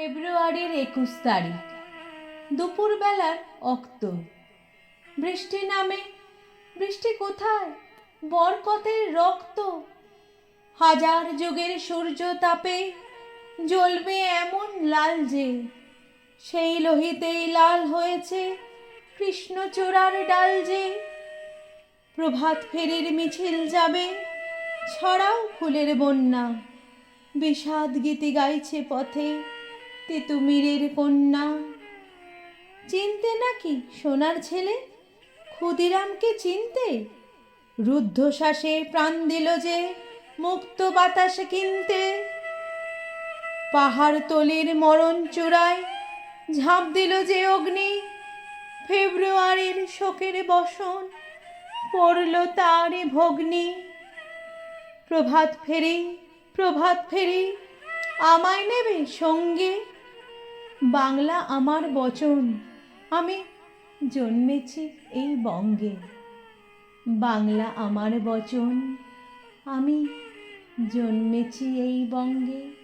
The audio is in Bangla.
ফেব্রুয়ারির 21 তারিখ দুপুরবেলার অক্ত। বৃষ্টি নামে। বৃষ্টি কোথায়? বরকতের রক্ত। হাজার যুগের সূর্য তাপে জ্বলবে এমন লাল যে, সেই লোহিতেই লাল হয়েছে কৃষ্ণচূড়ার ডাল যে। প্রভাত ফেরির মিছিল যাবে, ছড়াও ফুলের বন্যা। বিষাদ গীতি গাইছে পথে তিতুমিরের কন্যা। চিনতে নাকি সোনার ছেলে? ক্ষুদিরামকে চিনতে? রুদ্ধশ্বাসে প্রাণ দিল যে মুক্ত বাতাস কিনতে। পাহাড় তলির মরণ চূড়ায় ঝাঁপ দিল যে অগ্নি। ফেব্রুয়ারির শোকের বসন পড়ল তারই ভগ্নি। প্রভাত ফেরি, প্রভাত ফেরি, আমায় নেবে সঙ্গে? বাংলা আমার বচন, আমি জন্মেছি এই বঙ্গে। বাংলা আমার বচন, আমি জন্মেছি এই বঙ্গে।